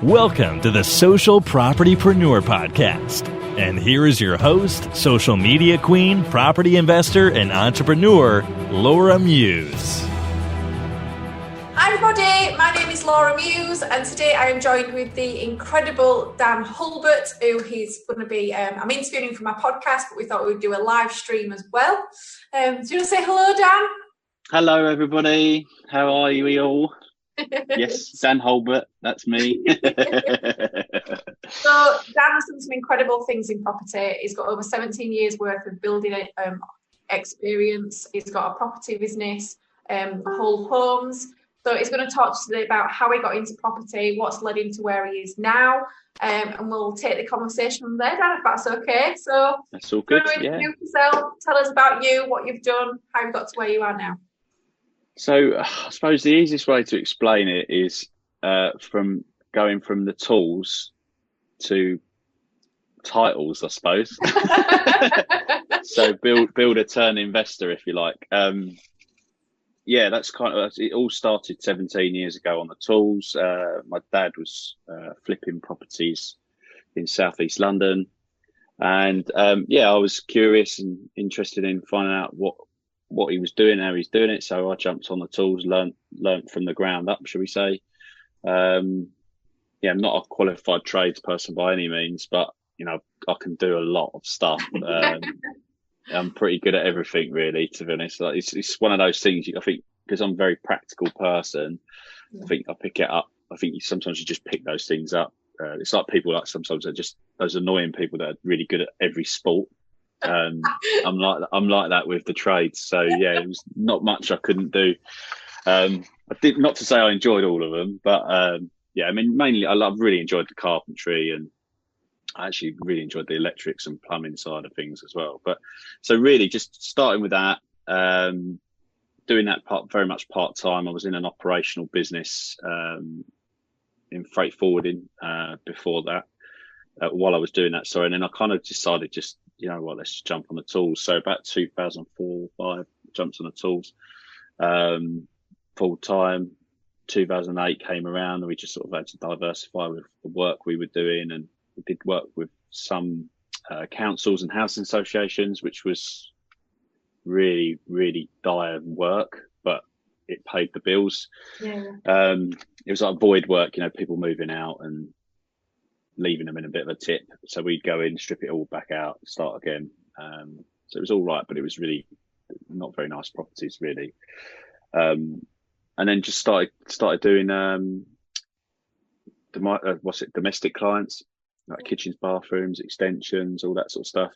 Welcome to the Social Propertypreneur podcast. And here is your host, social media queen, property investor, and entrepreneur, Laura Muse. Hi everybody, my name is Laura Muse, and today I am joined with the incredible Dan Hulbert, who he's going to be, I'm interviewing for my podcast, but we thought we'd do a live stream as well. Do you want to say hello, Dan? Hello everybody, how are you all? Yes, Dan Hulbert, that's me. So Dan's done some incredible things in property. He's got over 17 years worth of building experience. He's got a property business, Whole Homes. So he's going to talk to us today about how he got into property, what's led him to where he is now, and we'll take the conversation from there, Dan, if that's okay. So that's all good. Introduce yourself, tell us about you, what you've done, how you've got to where you are now. So I suppose the easiest way to explain it is from going from the tools to titles, I suppose. So builder turn investor, if you like. Yeah, that's kind of, it all started 17 years ago on the tools. My dad was flipping properties in Southeast London. And I was curious and interested in finding out what he was doing, how he's doing it. So I jumped on the tools, learnt from the ground up, shall we say. I'm not a qualified tradesperson by any means, but, you know, I can do a lot of stuff. I'm pretty good at everything, really, to be honest. Like, it's one of those things, I think, because I'm a very practical person, I think I pick it up. I think sometimes you just pick those things up. It's like people like sometimes are just those annoying people that are really good at every sport. I'm like that with the trades. So yeah, it was not much I couldn't do. I did, not to say I enjoyed all of them, but mainly I've really enjoyed the carpentry, and I actually really enjoyed the electrics and plumbing side of things as well. But so really just starting with that, doing that very much part time. I was in an operational business in freight forwarding before that. While I was doing that, and then I kind of decided just, you know what, let's just jump on the tools. So about 2004-05, jumped on the tools full time. 2008 came around, and we just sort of had to diversify with the work we were doing, and we did work with some councils and housing associations, which was really, really dire work, but it paid the bills. Yeah. It was like void work, you know, people moving out and leaving them in a bit of a tip. So we'd go in, strip it all back out, start again. So it was all right, but it was really not very nice properties, really. And then just started doing domestic clients, like kitchens, bathrooms, extensions, all that sort of stuff.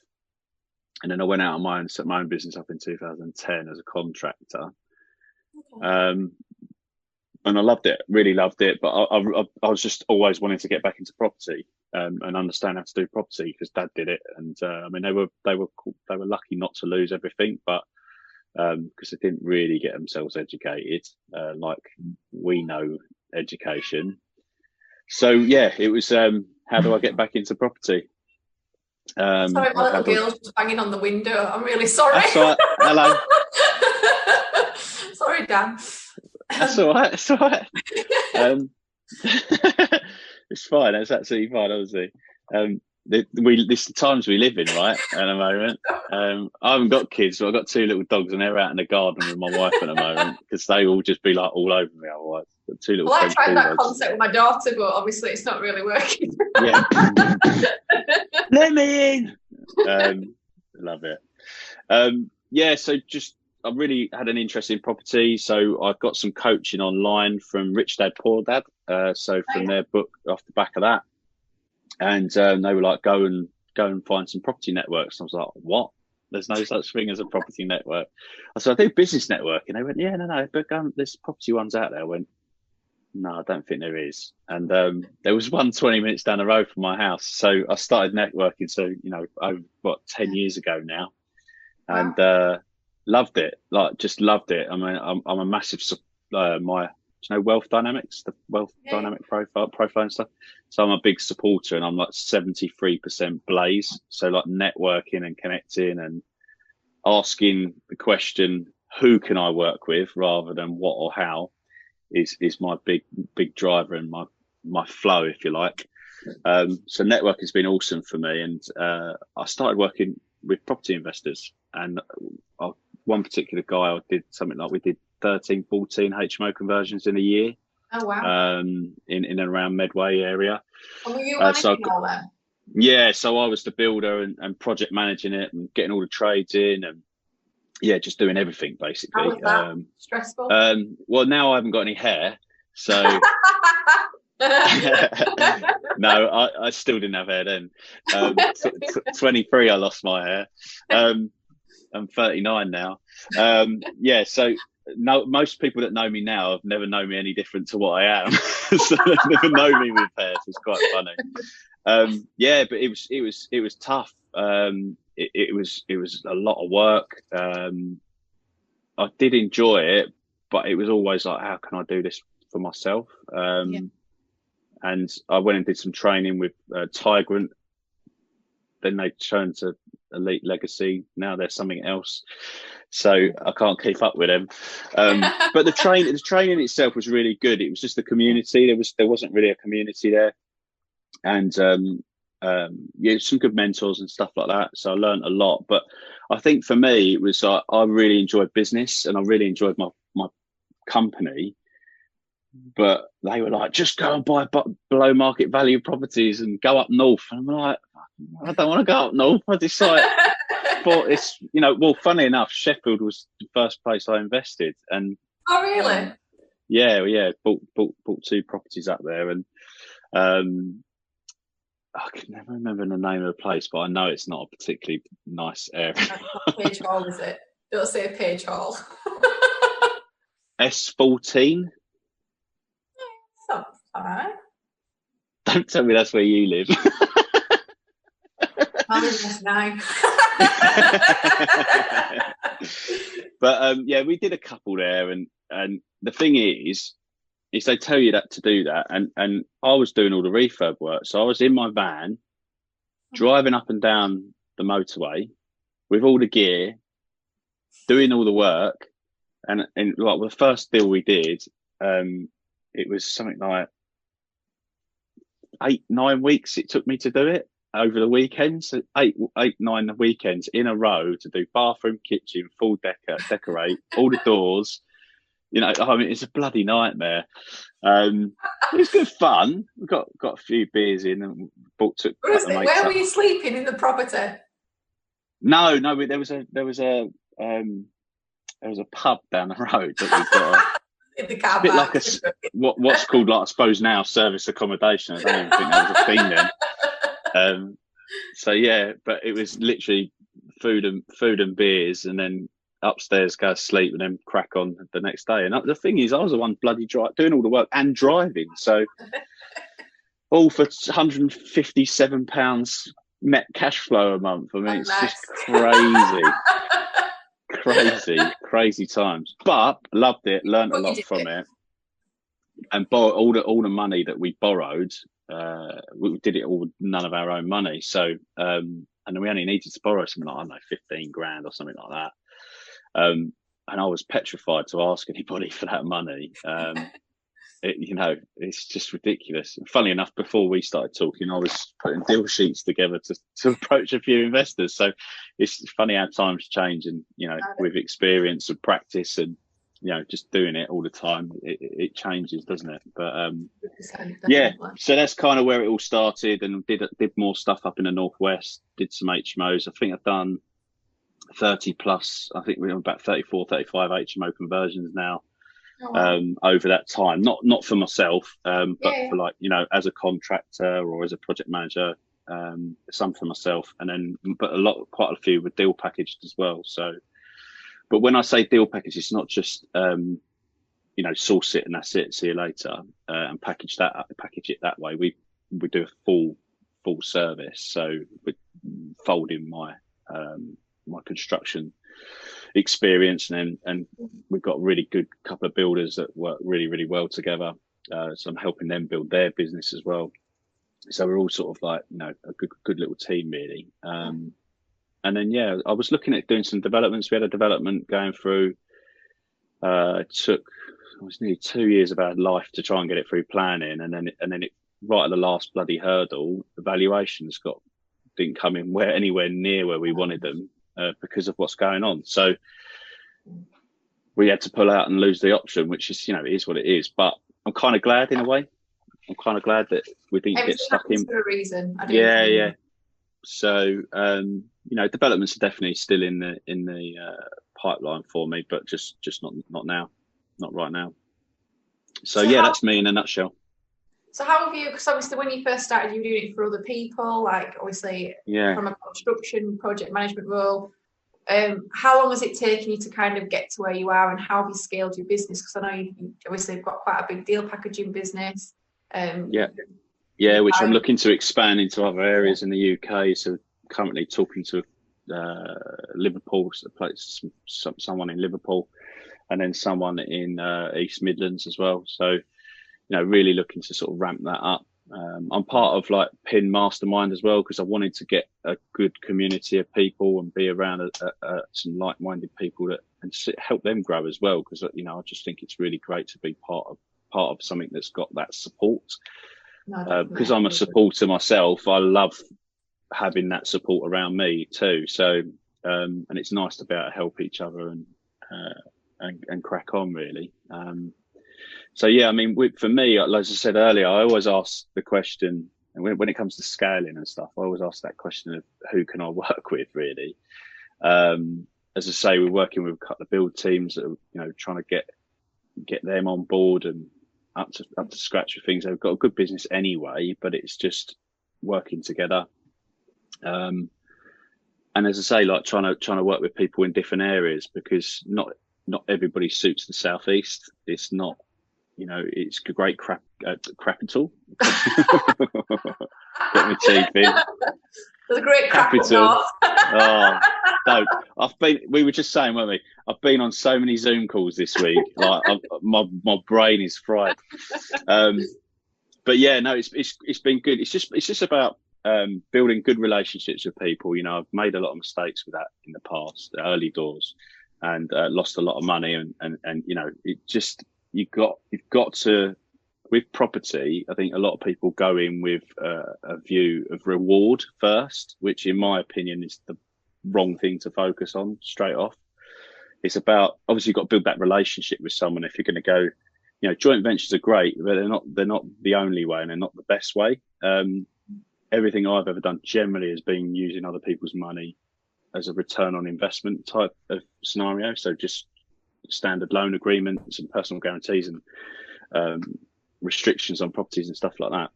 And then I went out on my own, set my own business up in 2010 as a contractor. Okay. And I loved it, really loved it. But I was just always wanting to get back into property and understand how to do property, because Dad did it. And they were lucky not to lose everything, but because they didn't really get themselves educated like we know education. So yeah, it was how do I get back into property? Sorry, my little girl's just banging on the window. I'm really sorry. That's all right. Hello. Sorry, Dan. That's all right. It's all right. It's fine. It's absolutely fine, obviously. This is the times we live in, right? At the moment. I haven't got kids, but I've got two little dogs, and they're out in the garden with my wife at the moment, because they will just be like all over me otherwise. Two little I tried that concept with my daughter, but obviously it's not really working. Yeah. Let me in. Love it. So just I really had an interest in property, so I got some coaching online from Rich Dad Poor Dad. From their book, off the back of that, and they were like, go and find some property networks. And I was like, what? There's no such thing as a property network. I said, I do business networking. They went, yeah, no, but there's property ones out there. I went, no, I don't think there is. And there was one 20 minutes down the road from my house. So I started networking. So, you know, over 10 years ago now, and loved it. Like, just loved it. I mean, I'm a massive Wealth Dynamics, the Wealth Dynamic profile and stuff. So I'm a big supporter, and I'm like 73% Blaze. So like networking and connecting and asking the question, who can I work with rather than what or how, is my big driver and my my flow, if you like. So networking has been awesome for me, and I started working with property investors, and one particular guy, I did something like we did 13, 14 HMO conversions in a year. Oh wow! In and around Medway area. And were you managing all them? Yeah, so I was the builder and project managing it and getting all the trades in, and just doing everything basically. How was that? Stressful? Well, now I haven't got any hair, so no, I still didn't have hair then. 23, I lost my hair. I'm 39 now. So no, most people that know me now have never known me any different to what I am. So they never know me with hair. So it's quite funny. But it was tough. It was a lot of work. I did enjoy it, but it was always like, how can I do this for myself? And I went and did some training with Tigrant. Then they turned to Elite Legacy. Now they're something else. So I can't keep up with them. But the training itself was really good. It was just the community. There wasn't really a community there. And some good mentors and stuff like that. So I learned a lot. But I think for me, it was I really enjoyed business, and I really enjoyed my company. But they were like, just go and buy below market value properties and go up north. And I'm like, I don't want to go up north. I decided, it's, funny enough, Sheffield was the first place I invested. And oh, really? Bought 2 properties up there, and I can never remember the name of the place, but I know it's not a particularly nice area. Page Hall, is it? Don't say Page Hall. S14. All right. Don't tell me that's where you live. I'm in this now. But we did a couple there, and the thing is they tell you that to do that, and I was doing all the refurb work, so I was in my van driving up and down the motorway with all the gear, doing all the work, and like the first deal we did, it was something like 8-9 weeks it took me to do it over the weekends. So 8-9 weekends in a row to do bathroom, kitchen, full decorate, all the doors. It's a bloody nightmare. It was good fun. We got a few beers in and took. Where were you sleeping in the property? No. There was a pub down the road that we got. In the car a bit like what's called, like, I suppose now, service accommodation. I don't even think that was a thing then. But it was literally food and beers, and then upstairs go to sleep, and then crack on the next day. And the thing is, I was the one bloody doing all the work and driving, so all for £157 net cash flow a month. I mean, it's just crazy times, but loved it, learned a lot from it, and all the money that we borrowed, we did it all with none of our own money. So and we only needed to borrow something like, I don't know, 15 grand or something like that. And I was petrified to ask anybody for that money. It's just ridiculous. And funnily enough, before we started talking, I was putting deal sheets together to approach a few investors. So it's funny how times change, and with experience and practice, and just doing it all the time, it changes, doesn't it? But so that's kind of where it all started, and did more stuff up in the northwest. Did some HMOs. I think I've done 30 plus. I think we're about 34, 35 HMO conversions now. Oh, wow. Over that time, not for myself, but for as a contractor or as a project manager, some for myself, and then quite a few were deal packaged as well. So, but when I say deal package, it's not just source it and that's it, see you later, and package it that way. We do a full service, so we fold in my construction experience, and we've got a really good couple of builders that work really, really well together. So I'm helping them build their business as well. So we're all sort of like, a good little team, really. And then, I was looking at doing some developments. We had a development going through. It was nearly 2 years of our life to try and get it through planning, and then it right at the last bloody hurdle, the valuations didn't come in anywhere near where we wanted them because of what's going on. So we had to pull out and lose the option, which is, it is what it is. But I'm kind of glad in a way. I'm kind of glad that we didn't get stuck in for a reason. Yeah. So developments are definitely still in the pipeline for me, but just not now, not right now. So that's me in a nutshell. So how have you, because obviously when you first started, you were doing it for other people, like obviously from a construction project management role. How long has it taken you to kind of get to where you are, and how have you scaled your business? Because I know you obviously have got quite a big deal packaging business. Which I'm looking to expand into other areas in the UK. So currently talking to Liverpool, someone in Liverpool, and then someone in East Midlands as well. So, really looking to sort of ramp that up. I'm part of like PIN Mastermind as well, because I wanted to get a good community of people and be around some like-minded people and help them grow as well. Because I just think it's really great to be part of something that's got that support. Because I'm a supporter myself, I love having that support around me too. So, and it's nice to be able to help each other and crack on really. For me, as I said earlier, I always ask the question, and when it comes to scaling and stuff, I always ask that question of who can I work with really. As I say, we're working with a couple of build teams that are, trying to get them on board and up to scratch with things. They've got a good business anyway, but it's just working together. And as I say, like trying to work with people in different areas, because not everybody suits the southeast. It's not, it's a great capital. Get my teeth in. There's a great capital. No, we were just saying, weren't we? I've been on so many Zoom calls this week. Like my brain is fried. But yeah, no, it's been good. It's just about building good relationships with people. I've made a lot of mistakes with that in the past, the early doors, and lost a lot of money. And it just, you've got to, with property, I think a lot of people go in with a view of reward first, which in my opinion is the wrong thing to focus on straight off. It's about, obviously you've got to build that relationship with someone. If you're going to go, joint ventures are great, but they're not the only way, and they're not the best way. Everything I've ever done generally has been using other people's money as a return on investment type of scenario. So just standard loan agreements and personal guarantees and restrictions on properties and stuff like that.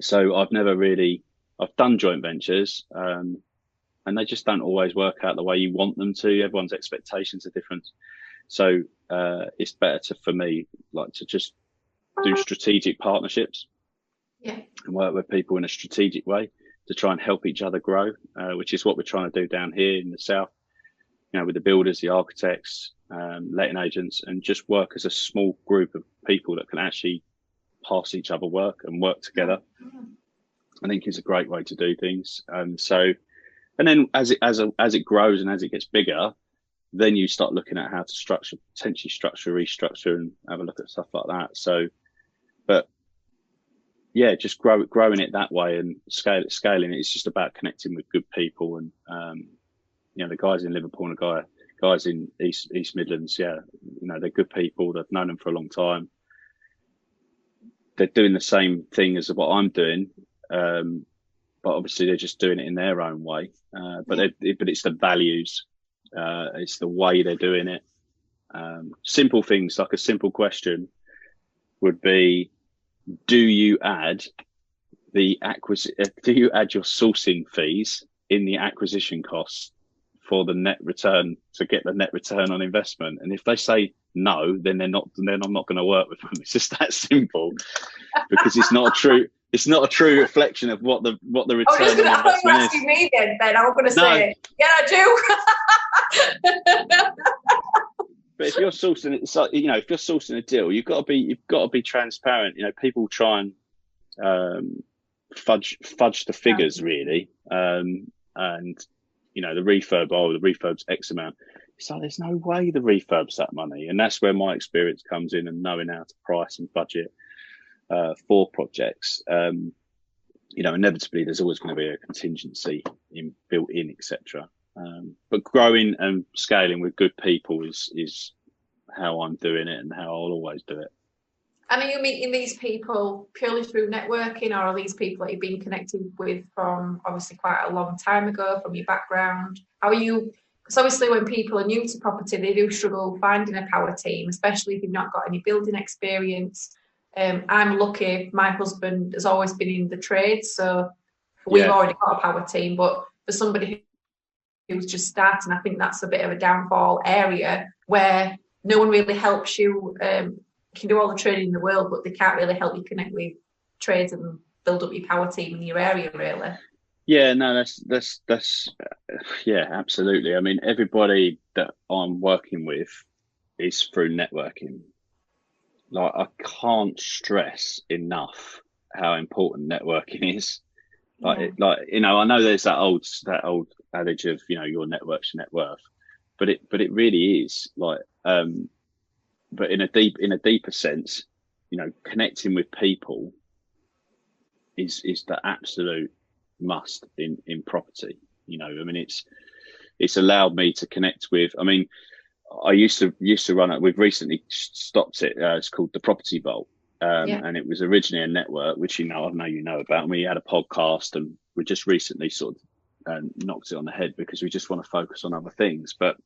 So I've done joint ventures, and they just don't always work out the way you want them to. Everyone's expectations are different. So it's better for me, like to just do strategic partnerships and work with people in a strategic way to try and help each other grow, which is what we're trying to do down here in the south, with the builders, the architects, letting agents, and just work as a small group of people that can actually pass each other work and work together. I think it's a great way to do things. And then as it grows and as it gets bigger, then you start looking at how to potentially restructure and have a look at stuff like that. So, but yeah, just growing it that way and scaling it. It's just about connecting with good people, and the guys in Liverpool and the guys in East Midlands. Yeah, they're good people. They've known them for a long time. They're doing the same thing as what I'm doing, but obviously they're just doing it in their own way. But it's the values, it's the way they're doing it. Simple things, like a simple question would be, do you add your sourcing fees in the acquisition costs for the net return, to get the net return on investment? And if they say no, then I'm not going to work with them. It's just that simple, because it's not a true reflection of what the return on investment is. I thought you were asking me then, Ben. I'm going to say, yeah, I do. But if you're sourcing, it's like, if you're sourcing a deal, you've got to be transparent. People try and fudge the figures really, and the refurb's X amount. It's like, there's no way the refurb's that money, and that's where my experience comes in, and knowing how to price and budget. for projects. Inevitably there's always going to be a contingency built in, etc. But growing and scaling with good people is how I'm doing it and how I'll always do it. And are you meeting these people purely through networking, or are these people that you've been connected with from obviously quite a long time ago, from your background? How are you? Because obviously when people are new to property, they do struggle finding a power team, especially if you've not got any building experience. I'm lucky, my husband has always been in the trades, so we've already got a power team. But for somebody who's just starting, I think that's a bit of a downfall area where no one really helps you. Can do all the training in the world, but they can't really help you connect with trades and build up your power team in your area, really. Yeah, no, that's yeah, absolutely. I mean, everybody that I'm working with is through networking. Like, I can't stress enough how important networking is. I know there's that old adage of, your network's your net worth, but it really is like, but in a deeper sense, connecting with people is the absolute must in property. It's allowed me to connect with. I mean, I used to run it. We've recently stopped it. It's called the Property Vault, and it was originally a network, which I know you know about. And we had a podcast, and we just recently sort of knocked it on the head because we just want to focus on other things. But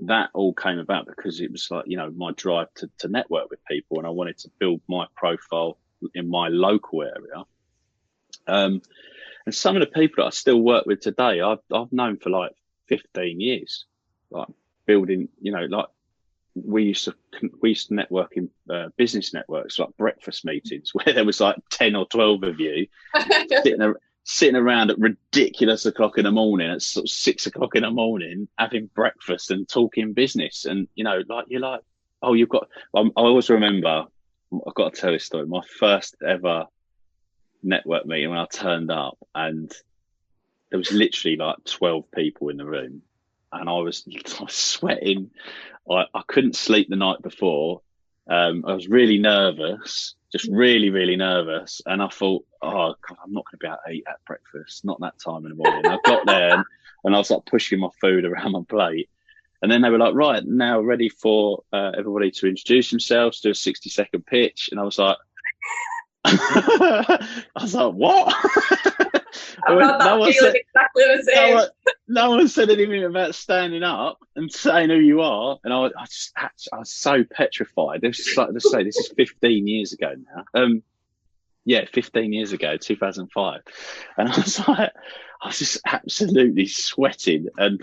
that all came about because it was like, my drive to network with people, and I wanted to build my profile in my local area. And some of the people that I still work with today, I've known for like 15 years, like building, like we used to network in business networks, like breakfast meetings where there was like 10 or 12 of you sitting around at ridiculous o'clock in the morning, at sort of 6 o'clock in the morning, having breakfast and talking business. And, you're like, oh, I always remember, I've got to tell this story, my first ever network meeting when I turned up, and there was literally like 12 people in the room, and I was sweating. I couldn't sleep the night before. I was really nervous, just really, really nervous. And I thought, oh God, I'm not going to be able to eat at breakfast, not that time in the morning. I got there and I was like pushing my food around my plate. And then they were like, right, now ready for everybody to introduce themselves, do a 60-second pitch. And I was like, what? No one said anything about standing up and saying who you are, and I was so petrified. This is like, let's say this is 15 years ago now. 15 years ago, 2005, and I was just absolutely sweating. And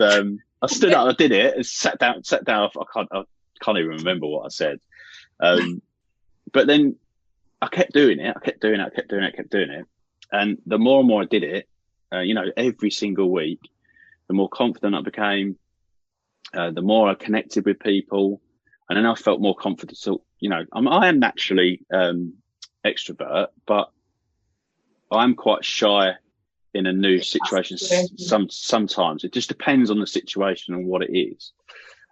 I stood up, I did it, and sat down. I can't even remember what I said. But then I kept doing it. I kept doing it. And the more and more I did it, every single week, the more confident I became, the more I connected with people. And then I felt more confident. So, I am naturally extrovert, but I'm quite shy in a new situation. Sometimes it just depends on the situation and what it is.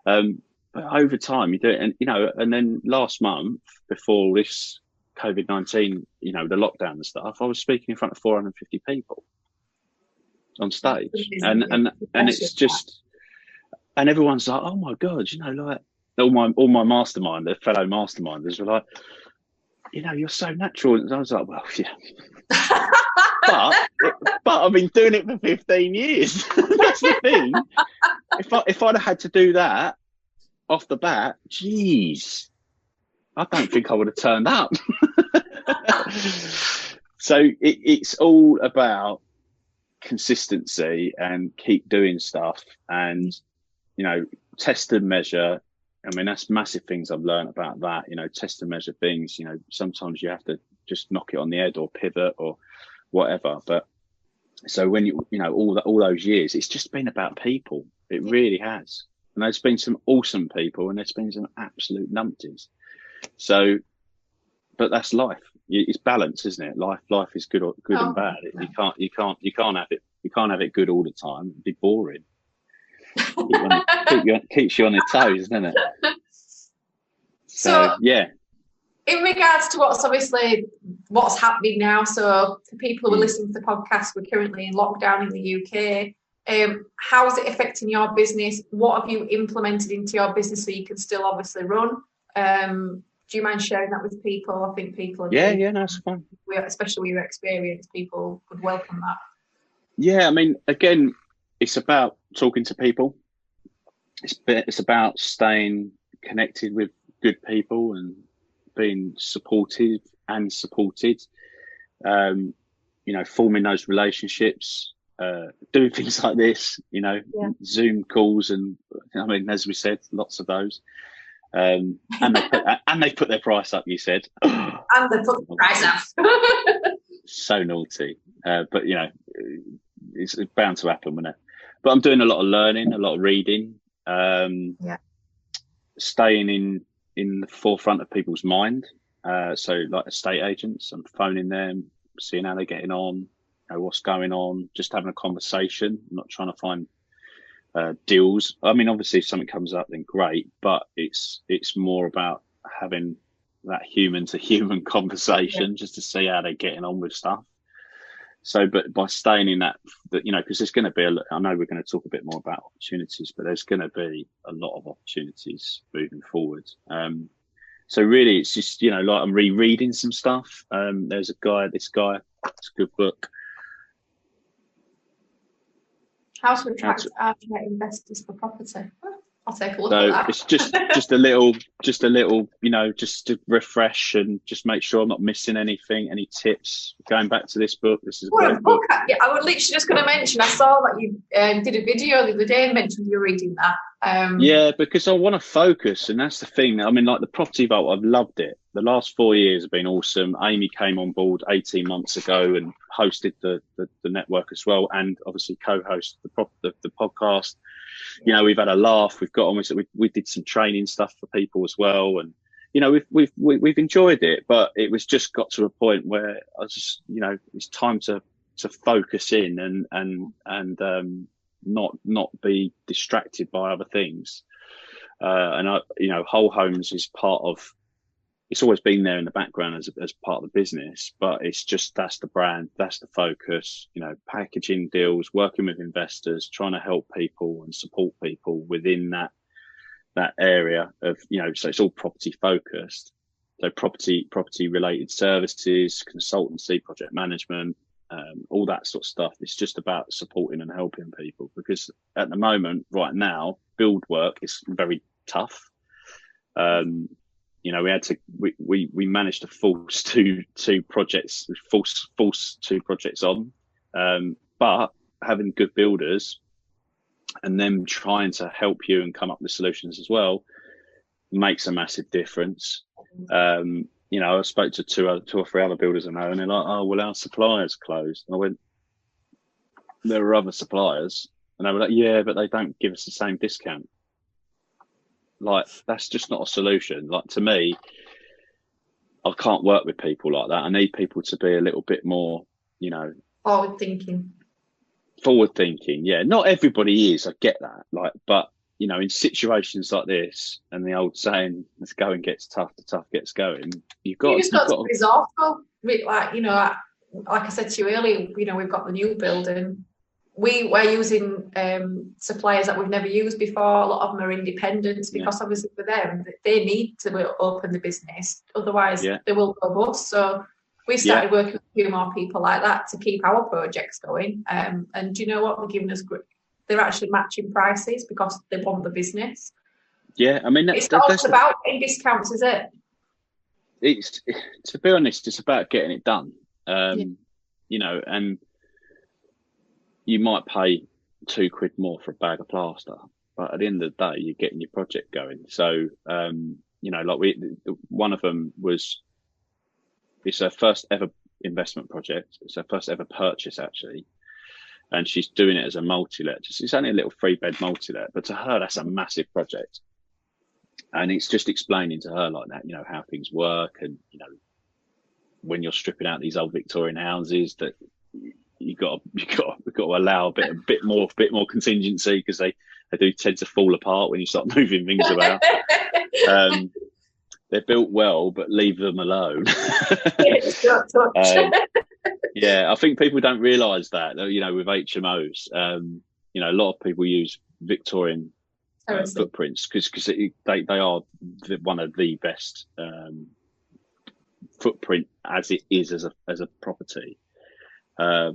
But over time you do it. And, and then last month, before this COVID-19, the lockdown and stuff, I was speaking in front of 450 people on stage, and it's just, and everyone's like, oh my God, like all my the fellow masterminders were like, you're so natural. And I was like, well, yeah, but I've been doing it for 15 years. That's the thing. If I'd had to do that off the bat, geez, I don't think I would have turned up. So it's all about consistency and keep doing stuff, and test and measure. I mean, that's massive things I've learned about that. Test and measure things. Sometimes you have to just knock it on the head or pivot or whatever. But so when all those years, it's just been about people. It really has. And there's been some awesome people, and there's been some absolute numpties. So, but that's life. It's balance, isn't it? Life is good and bad. You can't have it good all the time. It'd be boring. Keeps you on your toes, doesn't it? So yeah. in regards to what's happening now, so for people who are listening to the podcast, we're currently in lockdown in the UK. How is it affecting your business? What have you implemented into your business so you can still obviously run? Do you mind sharing that with people? I think people are no, that's fine. Especially with your experience, people would welcome that. Yeah, I mean, again, it's about talking to people. It's about staying connected with good people and being supportive and supported. Forming those relationships, doing things like this, Zoom calls, and I mean, as we said, lots of those. And they put their price up. You said, and they put the price up. So naughty, but it's bound to happen, wouldn't it? But I'm doing a lot of learning, a lot of reading, staying in the forefront of people's mind. So like estate agents, I'm phoning them, seeing how they're getting on, what's going on, just having a conversation. I'm not trying to find deals. I mean, obviously if something comes up, then great, but it's more about having that human to human conversation, just to see how they're getting on with stuff. So, but by staying in that, because there's going to be I know we're going to talk a bit more about opportunities, but there's going to be a lot of opportunities moving forward. So really it's just, like I'm rereading some stuff. There's this guy, it's a good book. How to attract investors for property. I'll take a look at that. It's just a little, just to refresh and just make sure I'm not missing anything, any tips. Going back to this book, this is a great book. Yeah, I was literally just going to mention, I saw that you did a video the other day and mentioned you were reading that. Yeah, because I want to focus, and that's the thing. I mean, like the Property Vault, I've loved it. The last 4 years have been awesome. Amy came on board 18 months ago and hosted the network as well, and obviously co-hosted the podcast. We've had a laugh. We've got on with it. We did some training stuff for people as well, and we've enjoyed it. But it was just got to a point where I was just it's time to focus in and not be distracted by other things. Whole Homes is part of. It's always been there in the background as part of the business, but it's just, that's the brand, that's the focus, packaging deals, working with investors, trying to help people and support people within that area of, so it's all property focused. So property related services, consultancy, project management, all that sort of stuff. It's just about supporting and helping people, because at the moment, right now, build work is very tough. We managed to force two projects on, but having good builders and them trying to help you and come up with solutions as well makes a massive difference. I spoke to two or three other builders I know, and they're like, "Oh, well, our suppliers closed." And I went, "There are other suppliers," and they were like, "Yeah, but they don't give us the same discount." Like, that's just not a solution. Like, to me, I can't work with people like that. I need people to be a little bit more, forward thinking. Yeah. Not everybody is, I get that. Like, but, in situations like this, and the old saying, "Let's go and gets tough, the tough gets going." You just got to be resourceful. Like I said to you earlier, we've got the new building. We're using suppliers that we've never used before. A lot of them are independents, because obviously for them, they need to open the business. Otherwise, they will go bust. So we started working with a few more people like that to keep our projects going. And do you know what? They're giving us they're actually matching prices because they want the business. Yeah, I mean, it's not about getting discounts, is it? It's, to be honest, it's about getting it done. And you might pay £2 more for a bag of plaster, but at the end of the day, you're getting your project going. So, one of them it's her first ever investment project. It's her first ever purchase, actually. And she's doing it as a multi-let. It's only a little 3-bed multi-let, but to her, that's a massive project. And it's just explaining to her like that, how things work. And, when you're stripping out these old Victorian houses, that we've got to allow a bit more contingency, because they do tend to fall apart when you start moving things about. they're built well, but leave them alone. Don't touch. Yeah, I think people don't realise that, with HMOs, a lot of people use Victorian footprints because they are one of the best footprint as it is as a property. But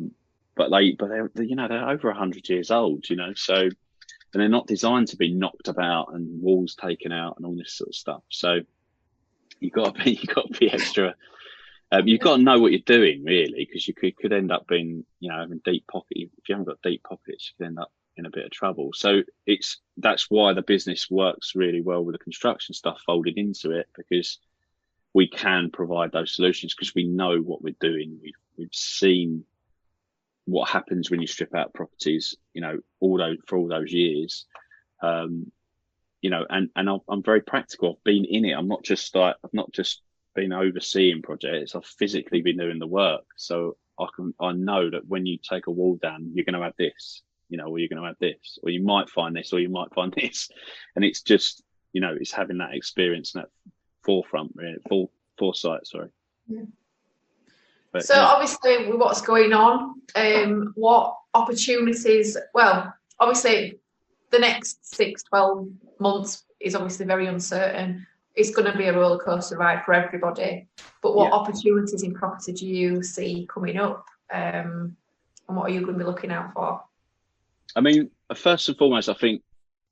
they're over 100 years old, so, and they're not designed to be knocked about and walls taken out and all this sort of stuff. So you got to be extra. You've got to know what you're doing, really, because you could end up being, having deep pockets. If you haven't got deep pockets, you could end up in a bit of trouble. So that's why the business works really well with the construction stuff folded into it, because we can provide those solutions because we know what we're doing. We've seen what happens when you strip out properties, for all those years. And I'm very practical. I've been in it. I've not just been overseeing projects. I've physically been doing the work. So I know that when you take a wall down, you're going to have this, or you're going to have this, or you might find this, or you might find this. And it's just, it's having that experience and that foresight, sorry. Yeah. But, so obviously with what's going on, what opportunities, well, obviously the next 6-12 months is obviously very uncertain. It's going to be a roller coaster ride for everybody. But what opportunities in property do you see coming up? And what are you going to be looking out for? I mean, first and foremost, I think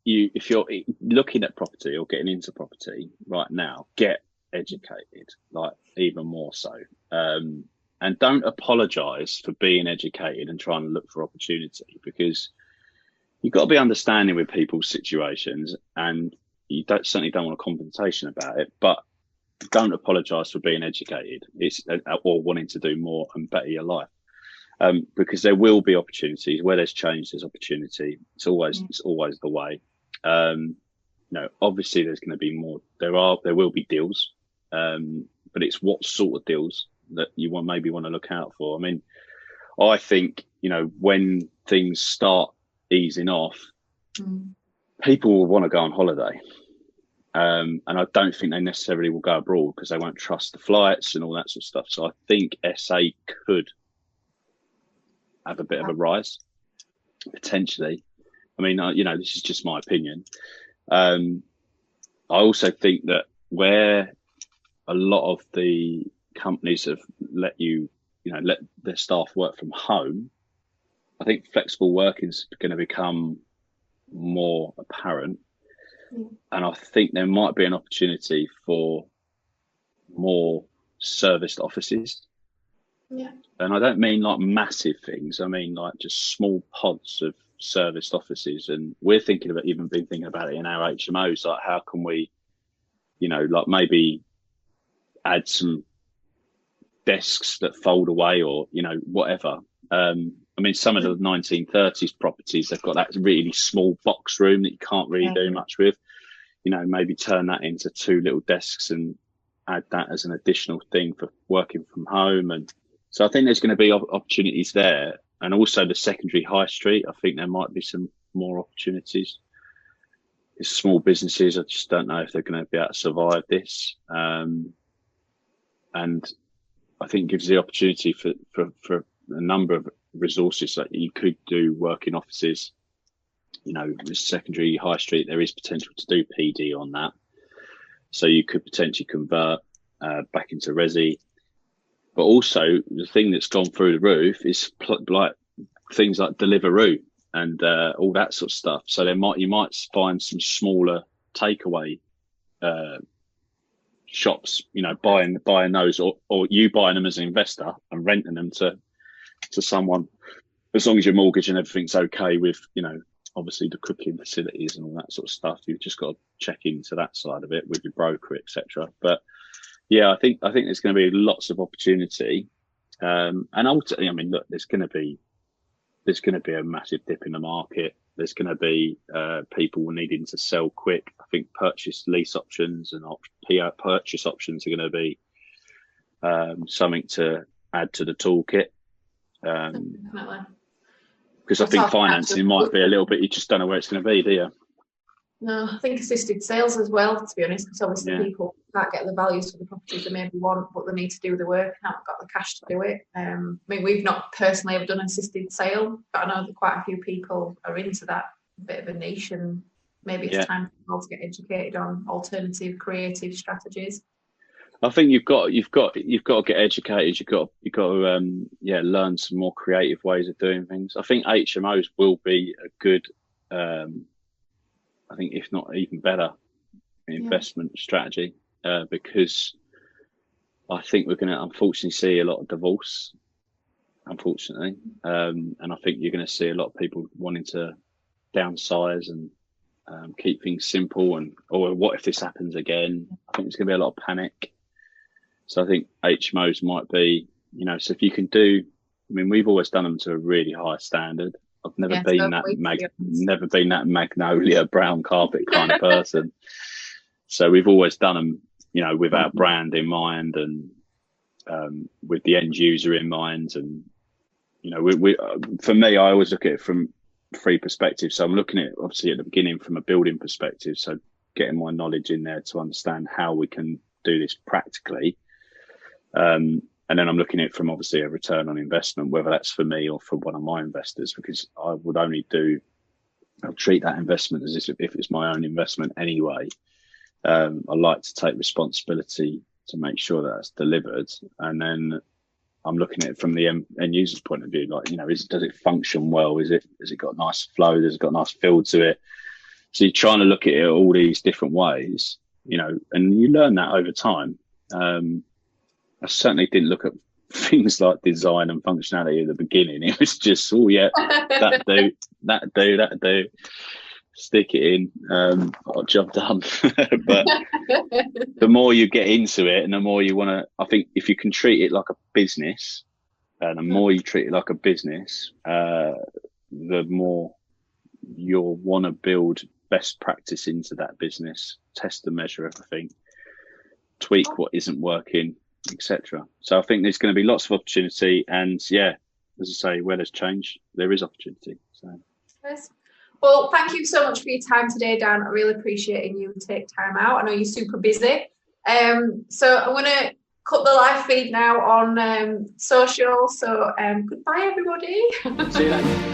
if you're looking at property or getting into property right now, get educated, like even more so. And don't apologise for being educated and trying to look for opportunity, because you've got to be understanding with people's situations, and you certainly don't want a compensation about it, but don't apologise for being educated or wanting to do more and better your life. Because there will be opportunities where there's change, there's opportunity. It's always the way. Obviously there's going to be more. There will be deals, but it's what sort of deals that you maybe want to look out for. I mean, I think when things start easing off, people will want to go on holiday. And I don't think they necessarily will go abroad because they won't trust the flights and all that sort of stuff. So I think SA could have a bit of a rise, potentially. I mean, this is just my opinion. I also think that where a lot of the companies have let their staff work from home, I think flexible working is going to become more apparent. And I think there might be an opportunity for more serviced offices. Yeah. And I don't mean like massive things. I mean like just small pods of serviced offices. And we're been thinking about it in our HMOs. Like, how can we, like maybe add some desks that fold away, or, whatever. I mean, some of the 1930s properties, they've got that really small box room that you can't really do much with. Maybe turn that into 2 little desks and add that as an additional thing for working from home. And so I think there's going to be opportunities there. And also the secondary high street, I think there might be some more opportunities. It's small businesses, I just don't know if they're going to be able to survive this. And I think it gives the opportunity for a number of resources that you could do work in offices. The secondary high street, there is potential to do PD on that. So you could potentially convert back into resi. But also the thing that's gone through the roof is like things like Deliveroo and all that sort of stuff. So you might find some smaller takeaway shops, buying those, or you buying them as an investor and renting them to someone, as long as your mortgage and everything's okay with, obviously the cooking facilities and all that sort of stuff. You've just got to check into that side of it with your broker, etc. But yeah, I think there's going to be lots of opportunity. And ultimately, I mean, look, there's going to be a massive dip in the market. There's going to be people needing to sell quick. I think purchase lease options and purchase options are going to be something to add to the toolkit. Because I think financing might be a little bit, you just don't know where it's going to be, do you? No, I think assisted sales as well, to be honest, because obviously people can't get the values for the properties they maybe want, but they need to do the work and haven't got the cash to do it. I mean, we've not personally ever done an assisted sale, but I know that quite a few people are into that bit of a niche, and maybe it's time for people to get educated on alternative creative strategies. I think you've got to get educated. You've got to learn some more creative ways of doing things. I think HMOs will be a good, I think if not even better, investment strategy, because I think we're going to unfortunately see a lot of divorce, unfortunately, and I think you're going to see a lot of people wanting to downsize and keep things simple, or what if this happens again? I think there's going to be a lot of panic. So I think HMOs might be, so if you can do, I mean, we've always done them to a really high standard. I've never been that magnolia brown carpet kind of person. So we've always done them, with our brand in mind and with the end user in mind. And, for me, I always look at it from 3 perspectives. So I'm looking at it, obviously, at the beginning from a building perspective. So getting my knowledge in there to understand how we can do this practically. And then I'm looking at it from obviously a return on investment, whether that's for me or for one of my investors, because I would I'll treat that investment as if it's my own investment anyway. I like to take responsibility to make sure that that's delivered. And then I'm looking at it from the end user's point of view, like, does it function well? Has it got nice flow? Has it got nice feel to it? So you're trying to look at it all these different ways, and you learn that over time. I certainly didn't look at things like design and functionality at the beginning. It was just, that do, stick it in, job done. But the more you get into it and the more you want to, I think if you can treat it like a business, and the more you treat it like a business, the more you'll want to build best practice into that business, test and measure everything, tweak what isn't working, etc. So I think there's going to be lots of opportunity, and as I say, where there's change, there is opportunity. So yes. Well, thank you so much for your time today, Dan. I really appreciate you take time out. I know you're super busy. So I'm going to cut the live feed now on social. So goodbye, everybody. See you later.